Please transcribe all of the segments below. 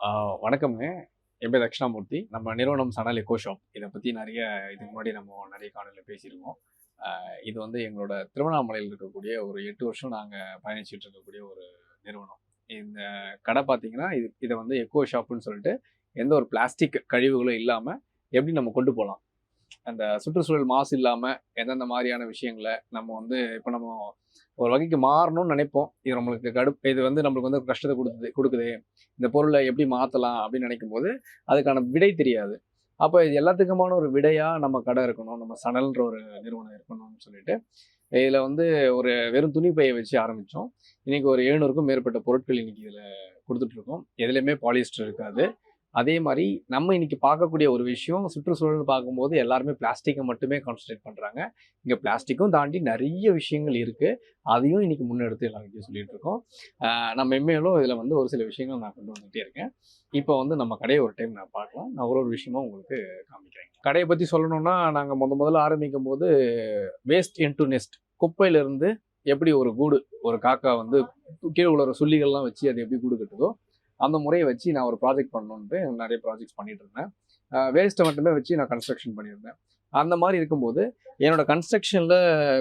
ஆ வணக்கம்ங்க. என் பேர் தக்ஷணாமூர்த்தி. நம்ம நிறுவனம் சணல் எக்கோ ஷாப். இத பத்தி நெறைய இதுக்கு முன்னாடி நம்ம நெறைய காணொளில பேசியிருக்கோம். இது வந்து எங்களோட திருவண்ணாமலையில இருக்கக்கூடிய ஒரு 8 வருஷம் நாங்க பயணிச்சுட்டு இருக்கக்கூடிய ஒரு நிறுவனம். இந்த கடை பார்த்தீங்கன்னா, இத வந்து எக்கோ ஷாப்புன்னு சொல்லிட்டு, எந்த ஒரு பிளாஸ்டிக் கழிவுகளும் இல்லாம எப்படி நம்ம கொண்டு போலாம்? அந்த சுற்றுச்சூழல் மாசு இல்லாம எந்தெந்த மாரியான விஷயங்கள நம்ம வந்து இப்ப நம்ம ஒரு வகைக்கு மாறணும்னு நினைப்போம். இது வந்து நம்மளுக்கு வந்து கஷ்டத்த குடுக்குது. இந்த பொருள எப்படி மாத்தலாம் அப்படின்னு நினைக்கும்போது, அதுக்கான விடை தெரியாது. அப்ப இது எல்லாத்துக்குமான ஒரு விடையா நம்ம கடை இருக்கணும். நம்ம சணல்ன்ற ஒரு நிறுவனம் இருக்கணும்னு சொல்லிட்டு, இதுல வந்து ஒரு வெறும் துணி பைய வச்சு ஆரம்பிச்சோம். இன்னைக்கு ஒரு 700க்கும் மேற்பட்ட பொருட்கள் இன்னைக்கு இதுல குடுத்துட்டு இருக்கோம். எதுலயுமே பாலிஸ்டர் இருக்காது. அதே மாரி நம்ம இன்னைக்கு பார்க்கக்கூடிய ஒரு விஷயம், சுற்றுச்சூழல்னு பார்க்கும்போது எல்லாருமே பிளாஸ்டிக்க மட்டுமே கான்சன்ட்ரேட் பண்றாங்க. இங்க பிளாஸ்டிக்கும் தாண்டி நெறைய விஷயங்கள் இருக்கு. அதையும் இன்னைக்கு முன்னெடுத்து எல்லார்கிட்டயும் சொல்லிட்டு இருக்கோம். நான் மென்மேலும் இதுல வந்து ஒரு சில விஷயங்கள் நான் கொண்டு வந்துட்டே இருக்கேன். இப்போ வந்து நம்ம கடைய ஒரு டைம் நான் பார்க்கலாம். நான் ஒரு ஒரு விஷயமா உங்களுக்கு காமிக்கிறேன். கடைய பத்தி சொல்லணும்னா, நாங்க முதல்ல ஆரம்பிக்கும்போது வேஸ்ட் இன்டூ நெஸ்ட் குப்பையிலிருந்து எப்படி ஒரு கூடு, ஒரு காக்கா வந்து கீழ உள்ள சுள்ளிகள்லாம் வச்சு அது எப்படி கூடு கட்டுதோ, அந்த முறைய வச்சு நான் ஒரு ப்ராஜெக்ட் பண்ணணுன்ட்டு நெறைய ப்ராஜெக்ட்ஸ் பண்ணிட்டு இருந்தேன். வேஸ்ட்ட மட்டுமே வச்சு நான் கன்ஸ்ட்ரக்ஷன் பண்ணியிருந்தேன். அந்த மாரி இருக்கும்போது, என்னோட கன்ஸ்ட்ரக்ஷன்ல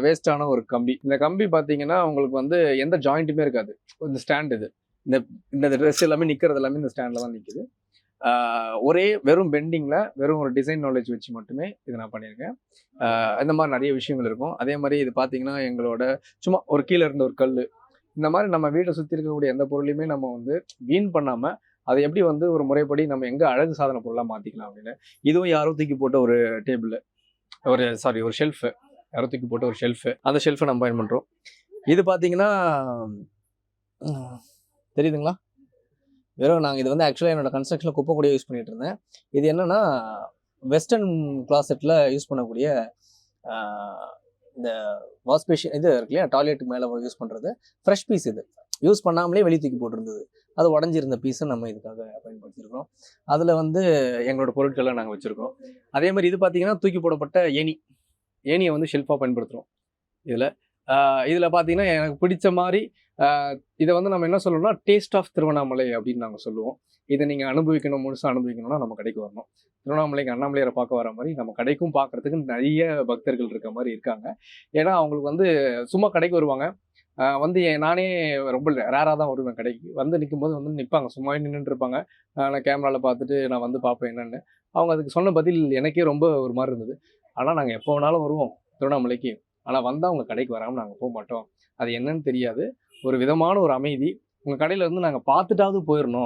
வேஸ்ட் ஆன ஒரு கம்பி. இந்த கம்பி பார்த்தீங்கன்னா, உங்களுக்கு வந்து எந்த ஜாயிண்ட்டுமே இருக்காது. இந்த ஸ்டாண்ட் இது. இந்த இந்த ட்ரெஸ் எல்லாமே நிக்கிறது எல்லாமே இந்த ஸ்டாண்ட்ல தான் நிக்குது. ஒரே வெறும் பெண்டிங்ல வெறும் ஒரு டிசைன் நாலேட்ஜ் வச்சு மட்டுமே இத நான் பண்ணியிருக்கேன். இந்த மாரி நெறைய விஷயங்கள் இருக்கும். அதே மாரி இது பார்த்தீங்கன்னா, எங்களோட சும்மா ஒரு கீழ இருந்த ஒரு கல்லு. இந்த மாரி நம்ம வீட்ட சுத்தி இருக்கக்கூடிய எந்த பொருளையுமே நம்ம வந்து வீண் பண்ணாம, அத எப்படி வந்து ஒரு முறைப்படி நம்ம எங்க அழகு சாதன பொருளா மாத்திக்கலாம் அப்படின்னு. இதுவும் யாரோ தூக்கி போட்ட ஒரு டேபிள். ஒரு ஷெல்ஃப். யாரோ தூக்கி போட்ட ஒரு ஷெல்ஃப். அந்த ஷெல்ஃப நம்ம பயன் பண்றோம். இது பார்த்தீங்கன்னா, ம் தெரியுதுங்களா? நாங்க இது வந்து ஆக்சுவலா என்னோட கன்ஸ்ட்ரக்ஷன்ல குப்பை கூடையா யூஸ் பண்ணிட்டு இருந்தேன். இது என்னன்னா, வெஸ்டர்ன் கிளாசெட்ல யூஸ் பண்ணக்கூடிய ஆ இந்த வாஷ் பேஷன் இது இருக்கு இல்லையா? டாய்லெட்டுக்கு மேல யூஸ் பண்றது. ஃப்ரெஷ் பீஸ் இது. யூஸ் பண்ணாமலே வெளிய தூக்கி போட்டிருந்தது. அது உடைஞ்சிருந்த பீஸ நம்ம இதுக்காக பயன்படுத்தியிருக்கிறோம். அதுல வந்து எங்களோட பொருட்கள நாங்க வச்சிருக்கோம். அதே மாரி இது பார்த்தீங்கன்னா, தூக்கி போடப்பட்ட ஏணி. ஏணிய வந்து ஷெல்ஃபா பயன்படுத்துறோம் இதுல. ஆ இதுல பார்த்தீங்கன்னா, எனக்கு பிடிச்ச மாரி ஆ இத வந்து நம்ம என்ன சொல்லணும்னா, டேஸ்ட் ஆஃப் திருவண்ணாமலை அப்படின்னு நாங்க சொல்லுவோம். இத நீங்க அனுபவிக்கணும், முழுசா அனுபவிக்கணும்னா நம்ம கடைக்கு வரணும். திருவண்ணாமலைக்கு அண்ணாமலையார பார்க்க வர மாரி, நம்ம கடைக்கும் பார்க்கறதுக்கு நெறைய பக்தர்கள் இருக்க மாரி இருக்காங்க. ஏன்னா, அவங்களுக்கு வந்து சும்மா கடைக்கு வருவாங்க. வந்து நானே ரொம்ப ரேரா தான் வருவேன் கடைக்கு. வந்து நிக்கும்போது வந்து நிப்பாங்க. சும்மாவே நின்னுட்டு இருப்பாங்க. நான் கேமரால பார்த்துட்டு நான் வந்து பார்ப்பேன் என்னன்னு. அவங்க அதுக்கு சொன்ன பதில் எனக்கே ரொம்ப ஒரு மாரி இருந்தது. ஆனா, நாங்க எப்போ வேணாலும் வருவோம் திருவண்ணாமலைக்கு. ஆனா, வந்தா உங்க கடைக்கு வராம நாங்க போமாட்டோம். அது என்னன்னு தெரியாது. ஒரு விதமான ஒரு அமைதி. உங்க கடையில இருந்து நாங்க பார்த்துட்டாவது போயிரணும்.